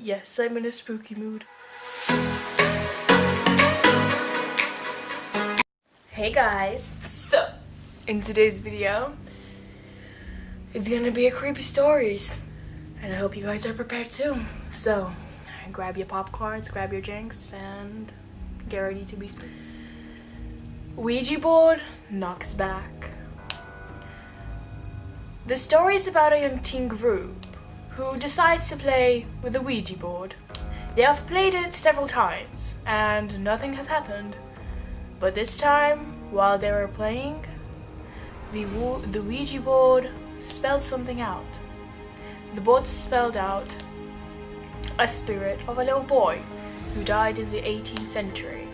Yes, I'm in a spooky mood. Hey guys! So, in today's video, it's gonna be a creepy stories. And I hope you guys are prepared too. So, grab your popcorns, grab your drinks, and get ready to be spooky. Ouija board knocks back. The story is about a young teen group who decides to play with the Ouija board. They have played it several times and nothing has happened. But this time, while they were playing, the Ouija board spelled something out. The board spelled out a spirit of a little boy who died in the 18th century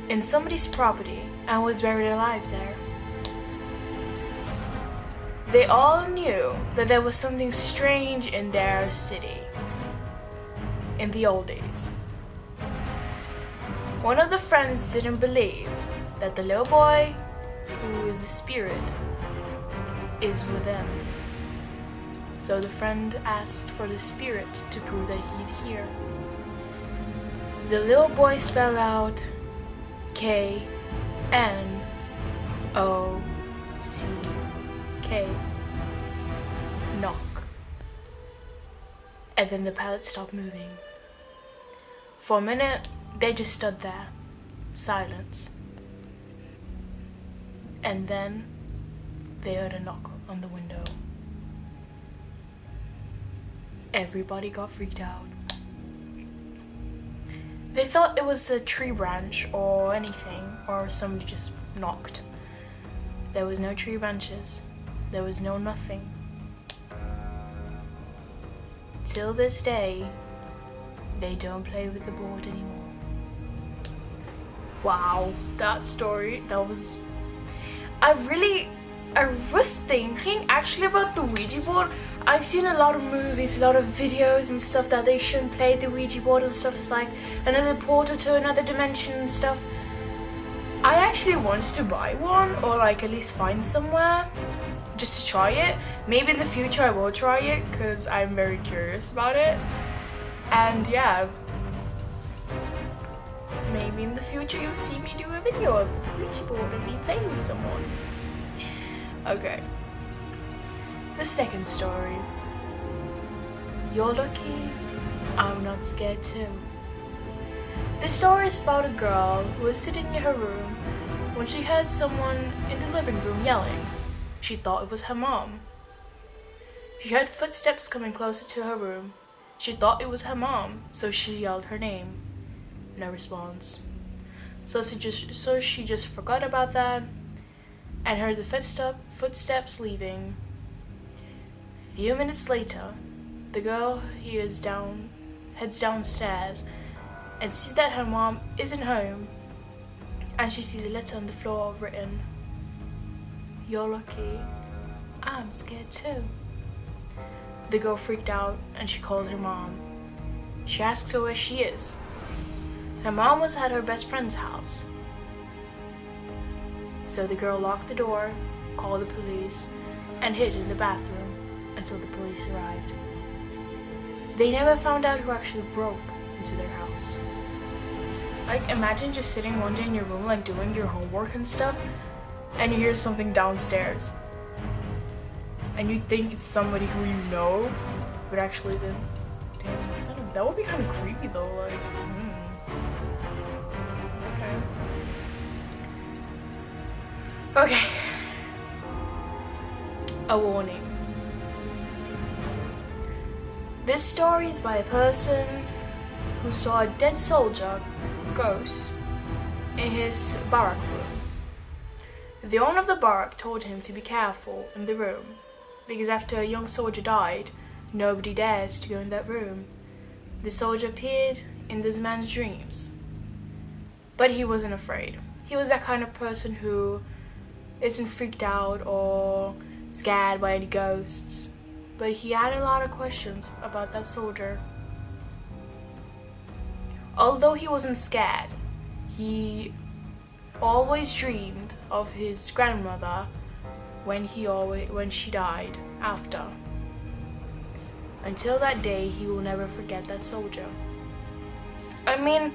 in somebody's property and was buried alive there. They all knew that there was something strange in their city in the old days. One of the friends didn't believe that the little boy, who is a spirit, is with them. So the friend asked for the spirit to prove that he's here. The little boy spelled out K-N-O-C-K. Knock. And then the pallet stopped moving. For a minute, they just stood there, silence. And then they heard a knock on the window. Everybody got freaked out. They thought it was a tree branch or anything, or somebody just knocked. There was no tree branches. There was no nothing. Till this day, they don't play with the board anymore. Wow, that story, I was thinking actually about the Ouija board. I've seen a lot of movies, a lot of videos and stuff that they shouldn't play the Ouija board and stuff. It's like another portal to another dimension and stuff. I actually wanted to buy one, or like at least find somewhere just to try it. Maybe in the future I will try it because I'm very curious about it. And yeah, maybe in the future you'll see me do a video of the Ouija board and me playing with someone. Okay. The second story. You're lucky, I'm not scared too. The story is about a girl who was sitting in her room when she heard someone in the living room yelling. She thought it was her mom. She heard footsteps coming closer to her room. She thought it was her mom, so she yelled her name. No response. So she just forgot about that and heard the footsteps leaving. A few minutes later, the girl heads downstairs and sees that her mom isn't home, and she sees a letter on the floor written, "You're lucky, I'm scared too." The girl freaked out and she called her mom. She asks her where she is. Her mom was at her best friend's house. So the girl locked the door, called the police, and hid in the bathroom until the police arrived. They never found out who actually broke into their house. Like, imagine just sitting one day in your room, like doing your homework and stuff, and you hear something downstairs. And you think it's somebody who you know, but actually isn't. Damn, that would be kind of creepy though, like, Okay. A warning. This story is by a person who saw a dead soldier ghost in his barrack room. The owner of the barrack told him to be careful in the room because after a young soldier died, nobody dares to go in that room. The soldier appeared in this man's dreams, but he wasn't afraid. He was that kind of person who isn't freaked out or scared by any ghosts, but he had a lot of questions about that soldier. Although he wasn't scared, he always dreamed of his grandmother when she died after. Until that day, he will never forget that soldier. I mean,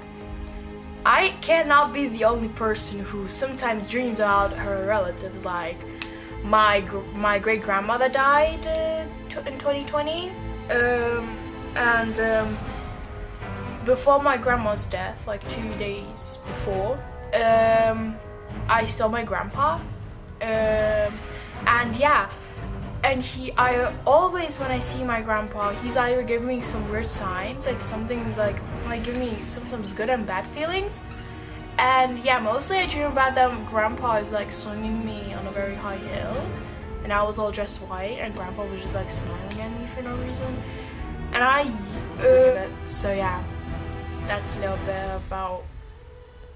I cannot be the only person who sometimes dreams about her relatives. Like, my great grandmother died in 2020, and before my grandma's death, like 2 days before, I saw my grandpa, and yeah. And I always, when I see my grandpa, he's either giving me some weird signs, like something's like giving me sometimes good and bad feelings. And yeah, mostly I dream about them. Grandpa is like swinging me on a very high hill, and I was all dressed white, and Grandpa was just like smiling at me for no reason. And so yeah, that's a little bit about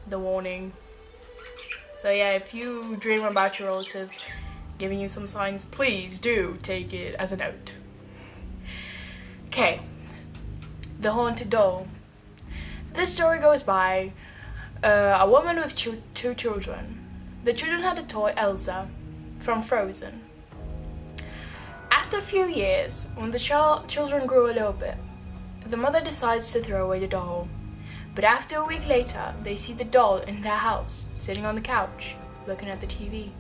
the warning. So yeah, if you dream about your relatives giving you some signs, please do take it as a note. Okay, the haunted doll. This story goes by a woman with two children. The children had a toy, Elsa, from Frozen. After a few years, when the children grew a little bit, the mother decides to throw away the doll. But after a week later, they see the doll in their house, sitting on the couch, looking at the TV.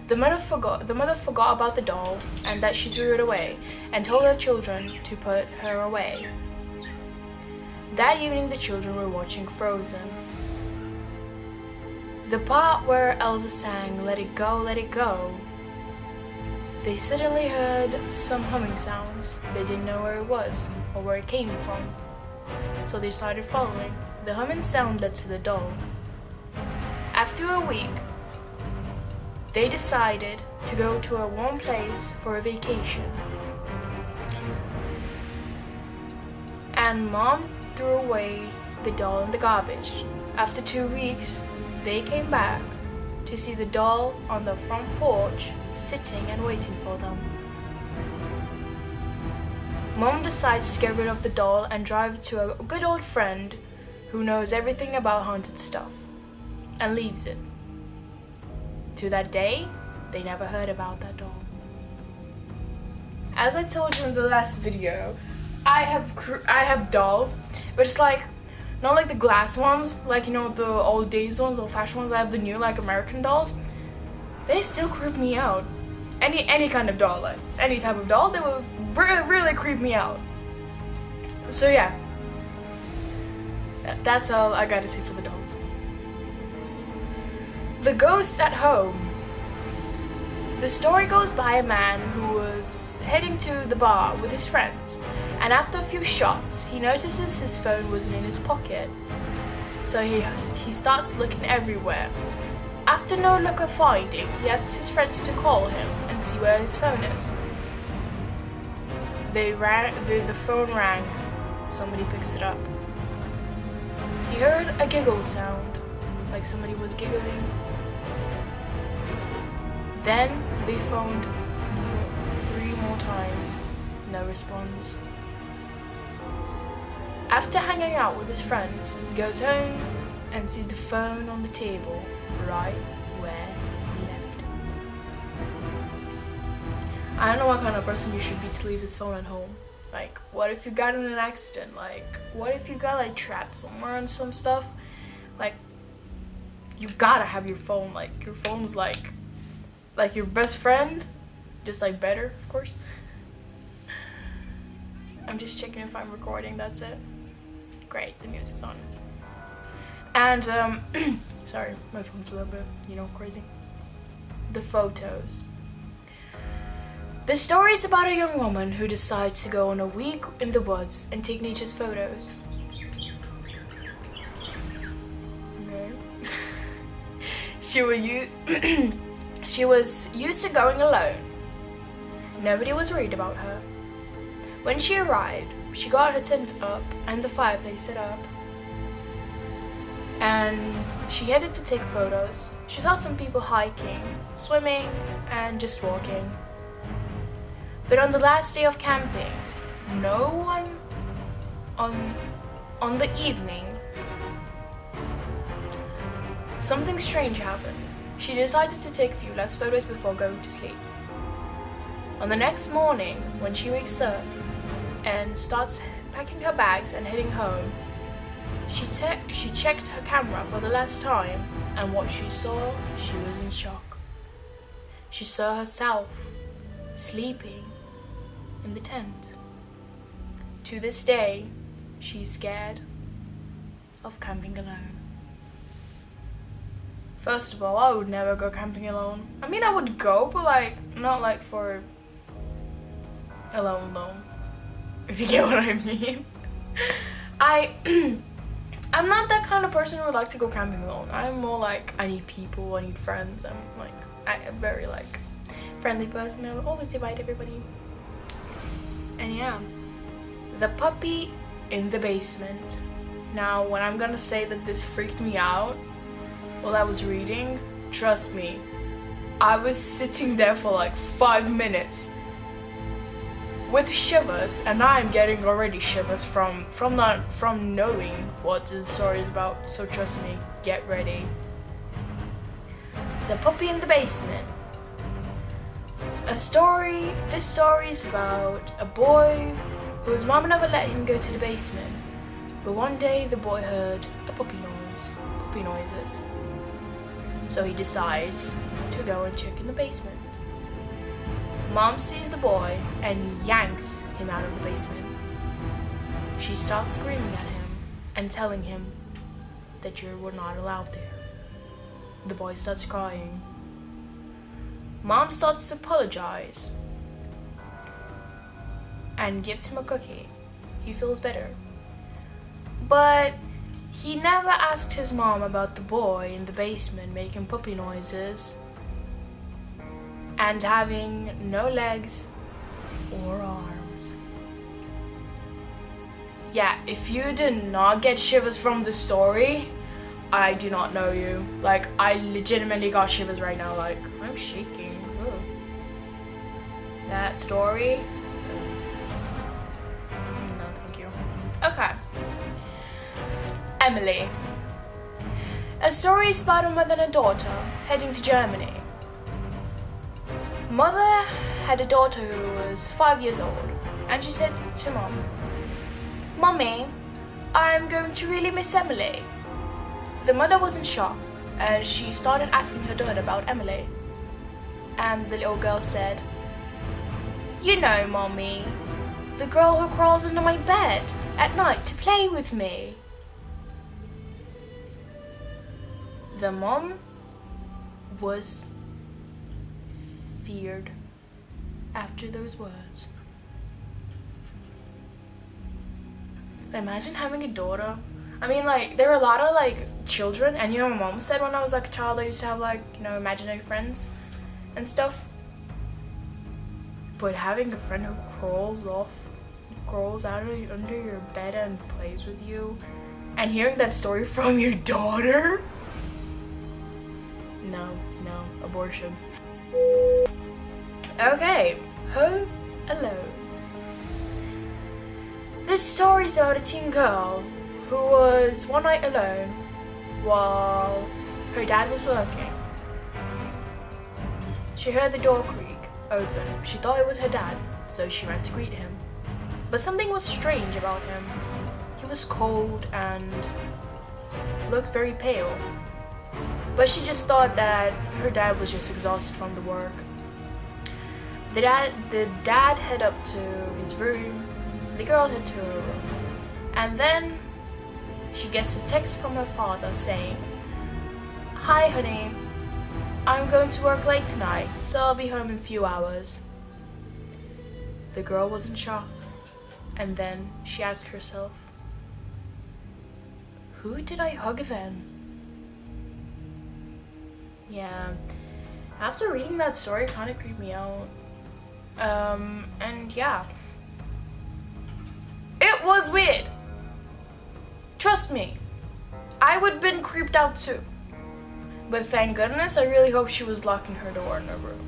The mother forgot about the doll and that she threw it away, and told her children to put her away. That evening, the children were watching Frozen. The part where Elsa sang, "Let it go, let it go," they suddenly heard some humming sounds. They didn't know where it was or where it came from, so they started following. The humming sound led to the doll. After a week, they decided to go to a warm place for a vacation. And Mom threw away the doll in the garbage. After 2 weeks, they came back to see the doll on the front porch, sitting and waiting for them. Mom decides to get rid of the doll and drive to a good old friend who knows everything about haunted stuff, and leaves it. To that day, they never heard about that doll. As I told you in the last video, I have doll, but it's like not like the glass ones, like, you know, the old days ones, old fashioned ones. I have the new, like, American dolls. They still creep me out. Any kind of doll, like any type of doll, they will really creep me out. So yeah, that's all I gotta say for the dolls. The ghost at home. The story goes by a man who was heading to the bar with his friends, and after a few shots, he notices his phone wasn't in his pocket. So he starts looking everywhere. After no luck of finding, he asks his friends to call him and see where his phone is. The phone rang. Somebody picks it up. He heard a giggle sound, like somebody was giggling. Then they phoned 3 more times. No response. After hanging out with his friends, he goes home and sees the phone on the table, right where he left it. I don't know what kind of person you should be to leave his phone at home. Like, what if you got in an accident? Like, what if you got like trapped somewhere and some stuff? Like, you gotta have your phone. Like, your phone's like your best friend, just like better, of course. I'm just checking if I'm recording, that's it. Great, the music's on. And sorry, my phone's a little bit, you know, crazy. The photos. The story is about a young woman who decides to go on a week in the woods and take nature's photos. Okay. She was used to going alone. Nobody was worried about her. When she arrived, she got her tent up and the fireplace set up. And she headed to take photos. She saw some people hiking, swimming, and just walking. But on the last day of camping, no one on the evening, something strange happened. She decided to take a few last photos before going to sleep. On the next morning, when she wakes up and starts packing her bags and heading home, she checked her camera for the last time, and what she saw, she was in shock. She saw herself sleeping in the tent. To this day, she's scared of camping alone. First of all, I would never go camping alone. I mean, I would go, but like, not like for alone, if you get what I mean. I'm not that kind of person who would like to go camping alone. I'm more like, I need people, I need friends. I'm a very like friendly person. I would always invite everybody. And yeah, the puppy in the basement. Now, when I'm gonna say that this freaked me out while I was reading, trust me, I was sitting there for like 5 minutes with shivers, and I'm getting already shivers from knowing what the story is about. So trust me, get ready. The puppy in the basement. This story is about a boy whose mom never let him go to the basement, but one day the boy heard a puppy noises. So he decides to go and check in the basement. Mom sees the boy and yanks him out of the basement. She starts screaming at him and telling him that you were not allowed there. The boy starts crying. Mom starts to apologize and gives him a cookie. He feels better. But he never asked his mom about the boy in the basement making puppy noises and having no legs or arms. Yeah, if you did not get shivers from the story, I do not know you. Like, I legitimately got shivers right now. Like, I'm shaking. Ugh. That story? No, thank you. Okay. Emily. A story is about a mother and a daughter heading to Germany. Mother had a daughter who was 5 years old, and she said to Mom, "Mommy, I'm going to really miss Emily." The mother was in shock, and she started asking her daughter about Emily. And the little girl said, "You know, Mommy, the girl who crawls under my bed at night to play with me." The mom was feared after those words. Imagine having a daughter. I mean, like, there are a lot of like children, and you know, my mom said when I was like a child, I used to have like, you know, imaginary friends and stuff. But having a friend who crawls out of under your bed and plays with you, and hearing that story from your daughter, no, abortion. Okay, Home Alone. This story is about a teen girl who was one night alone while her dad was working. She heard the door creak open. She thought it was her dad, so she ran to greet him. But something was strange about him. He was cold and looked very pale. But she just thought that her dad was just exhausted from the work. The dad head up to his room. The girl head to her room. And then she gets a text from her father saying, "Hi honey, I'm going to work late tonight, so I'll be home in a few hours." The girl was in shock. And then she asked herself, who did I hug then? Yeah, after reading that story, it kind of creeped me out. And yeah, it was weird. Trust me, I would have been creeped out too. But thank goodness, I really hope she was locking her door in her room.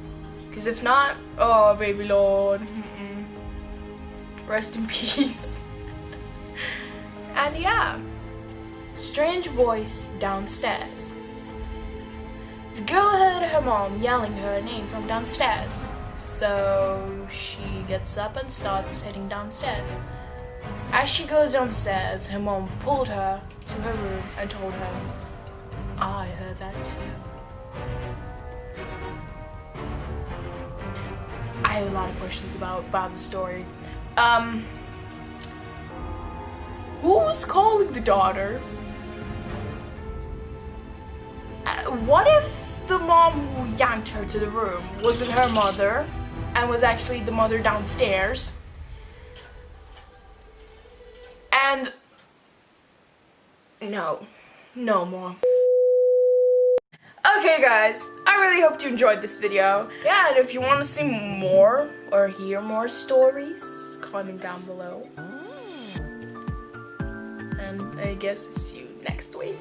Because if not, oh baby lord, rest in peace. And yeah, strange voice downstairs. The girl heard her mom yelling her name from downstairs. So she gets up and starts heading downstairs. As she goes downstairs, her mom pulled her to her room and told her, I heard that too. I have a lot of questions about the story. Who's calling the daughter? What if the mom who yanked her to the room wasn't her mother and was actually the mother downstairs? And no more. Okay guys, I really hope you enjoyed this video. Yeah, and if you want to see more or hear more stories, comment down below. And I guess see you next week.